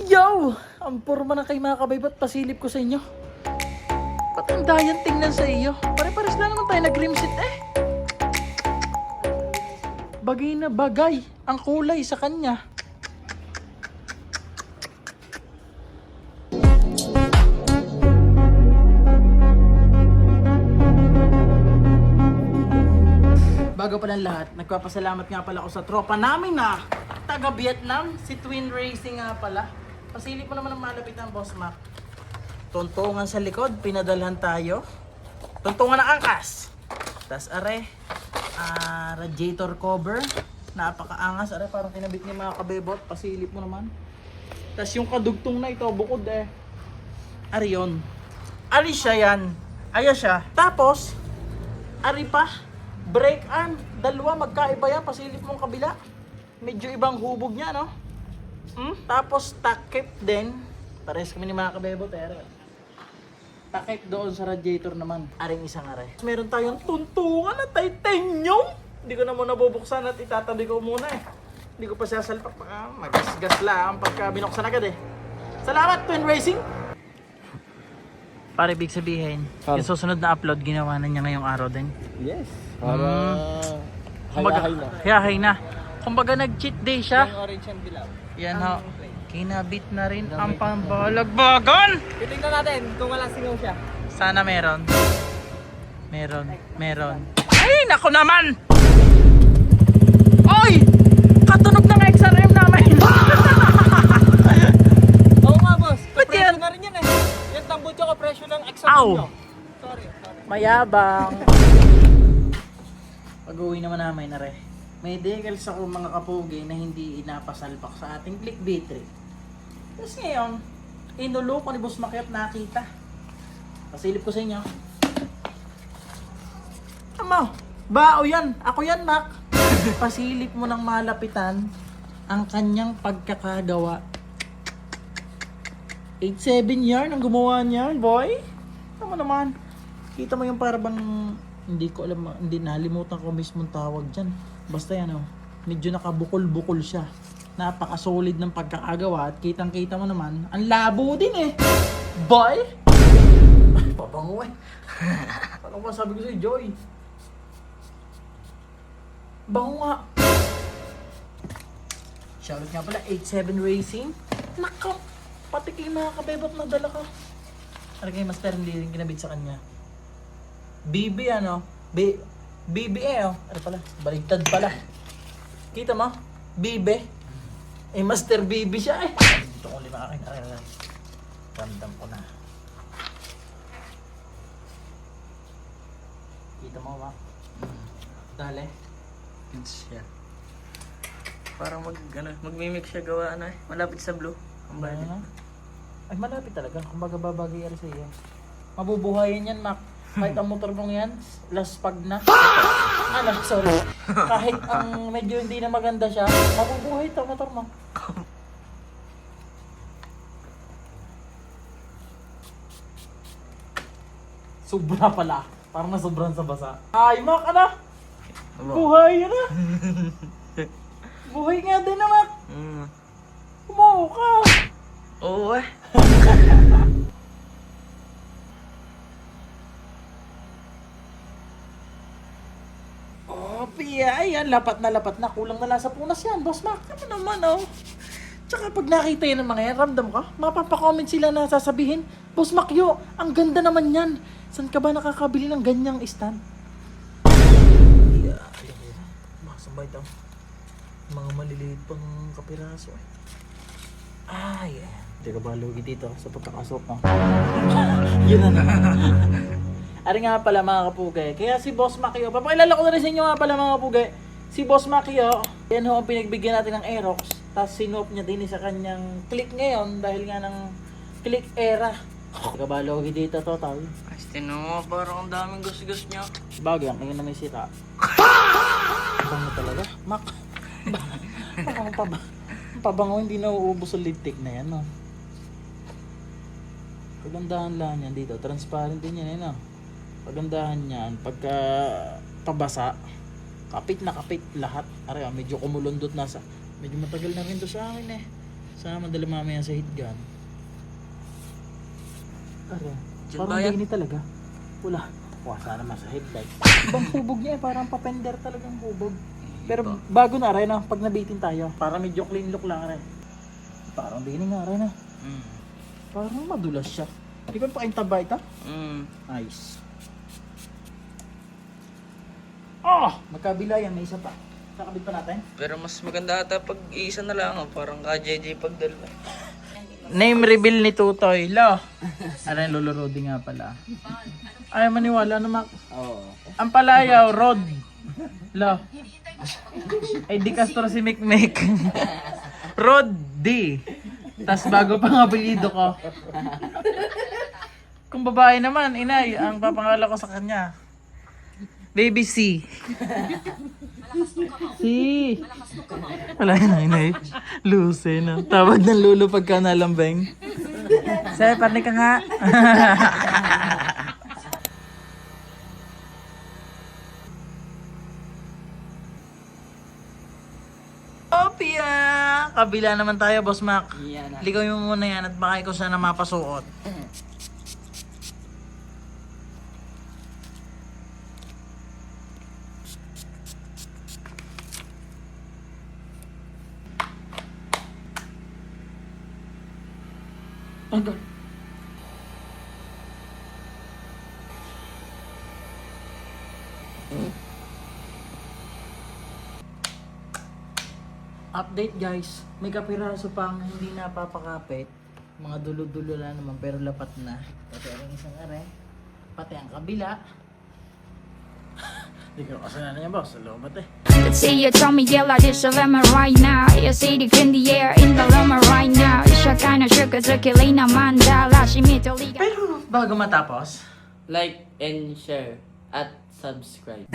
Yo! Ang porma na kay mga kabaybat, pasilip ko sa inyo. Patanda yan tingnan sa iyo. Pare-pares na naman tayo nag-rimsit eh. Bagay na bagay ang kulay sa kanya. Bago pa ng lahat, nagpapasalamat nga pala ako sa tropa namin na taga Vietnam, si Twin Racing nga pala. Pasilip mo naman ang malapit ng Boss Mac. Tuntungan sa likod, pinadalhan tayo. Tuntungan ng angkas. Tas are, radiator cover. Napakaangas, are parang kinabit ni mga kabebot. Pasilip mo naman. Tas yung kadugtong na ito, bukod eh. Are yun. Ari siya yan. Aya siya. Tapos, ari pa. Brake arm, dalawa magkaiba yan, pasilip mong kabila. Medyo ibang hubog niya, no? Tapos takip din. Pares kami ni mga kabebot, takip doon sa radiator naman. Aring isang are. Meron tayong tuntungan na titanium. Hindi ko na muna bubuksan at itatabi ko muna eh. Hindi ko pa sasalpak, magasgas lang pagka binuksan agad eh. Salamat, Twin Racing! Para ibig sabihin, yung susunod na upload, ginawa na niya ngayong araw din. Yes. Para Kumbaga, hayahay na. Kumbaga nag-cheat day siya. yung orange and dilaw. Yan ho. Kinabit na rin ang pambalagbagan. Titingnan natin kung walang singaw siya. Sana meron. Meron. Ay, naku naman! Oy! Katunog ng XRM namin! Oo nga boss, Ba't yan? kapresyo na rin yan eh. Yan tambutso kapresyo ng exam Ow! nyo. Sorry. Mayabang. Pag-uwi naman namin na rin. May decals ako mga kapugi na hindi inapasalpak sa ating Click B3. Tapos ngayon, inulo ko ni Boss Mac at nakita. Pasilip ko sa inyo. Amo, bao yan. Ako yan, Mac. Pasilip mo ng malapitan ang kanyang pagkakagawa. 8-7 yarn ang gumawa niya, boy. Tama naman. Kita mo yung parang hindi ko alam, hindi nalimutan ko mismong tawag dyan. Basta yan medyo nakabukol-bukol siya. Napaka-solid ng pagkakagawa at kitang-kita mo naman, ang labo din eh. Boy! Pabango eh. Ano ba sabi ko sa'yo, Joy? Bango nga. Shoutout nga pala, 87 Racing. Nako, pati kayo mga kabebot na dala ka. Ano kayo, master, hindi rin kinabit sa kanya. BB BBE ano pala, baligtad pala. Kita mo? BB. Master BB siya eh. Ito ko lima akin. Ramdam ko na. Kita mo ba? Dali. Yan siya. Parang magmimix siya gawa na eh. Malapit sa blue. Ang bali. Ay malapit talaga. Kumbaga babagay sa iyo. Mabubuhayin yan, Mac. Kahit ang motor mong yan, laspag na. Sorry. Kahit ang medyo hindi na maganda siya, mabubuhay ito motor mo. Sobra pala. Parang nasobran sa basa. Ay, Mac, ano? Buhay na. Buhay nga din na, Mac. Kumaw ka. Oo eh. Ayan, lapat na. Kulang na lang sa punas yan, Boss Mac. Ano naman, Tsaka pag nakita yan ng mga yan, ramdam ka, mapapacomment sila na sasabihin, Boss Mac, ang ganda naman yan. Saan ka ba nakakabili ng ganyang stand? Makasabay daw. Mga maliliit pang kapiraso eh. Ayan. Hindi ka ba lugi dito sa pagkakasok mo? Yun na. Ari nga pala mga kapugay, kaya si Boss Macchio, papakilala ko na rin sa inyo nga pala mga kapugay, si Boss Macchio, yan ho ang pinagbigyan natin ng Aerox, tapos sinop niya din sa kanyang click ngayon dahil nga ng click era. Kabalogi dito total. Tino, parang ang daming gus-gus niya. Bagay, ang ngayon na may sira. Bango talaga, Mac. Pabango, hindi na uubos ang lipstick na yan, Kagandahan lang yan dito, transparent din yan, Pagandahan yan, pagka pabasa, Kapit na kapit lahat. Aray, medyo kumulundot na sa... Medyo matagal na rin to sa akin eh. Sana madala mamaya sa heat gun. Aray, Diyan parang ba yan? hindi talaga. Wala. Wasa naman sa headlight. Ibang hubog niya eh, parang papender talagang hubog. Pero bago na rin na, pag nabitin tayo, para medyo clean look lang rin. Parang dining nga rin na. Parang madulas siya. Hindi ko pa kayong taba ito? Nice. Oh! Magkabila yan, may isa pa. Kakabit pa natin? Pero mas maganda ata pag isa na lang, parang ka-JJ pag dalawa. Name reveal ni Tutoy. Lo! Aray, Lolo Rodi nga pala. Ayaw maniwala na Mac. Oo. Ang palayaw, Rod. Lo. Ay, di Castro si Mikmek. Rod D. Tas bago pang apelyido ko. Kung babae naman, inay, ang papangala ko sa kanya. Baby C. C. Wala na, inay. Luce na. Tawag ng lulo pagka nalambeng. Sir, panik ka nga. Opia! Kabila naman tayo, Boss Mac. Yan na. Ligaw mo muna yan at baka ikaw sana mapasuot. Agad. Update guys, may kapiraso pang hindi napapakapit. Mga dulo-dulo lang naman pero lapat na. Pati ang isang are, pati ang kabila. Hindi ko kasalanan niya boss, lobat eh. Let's say you tell me yeah like this, so let me right now. You see the in the air in the room right now. Siya kinda sugar sa kilay naman dala. Si Mito Liga. Pero bago matapos, Like and share at subscribe.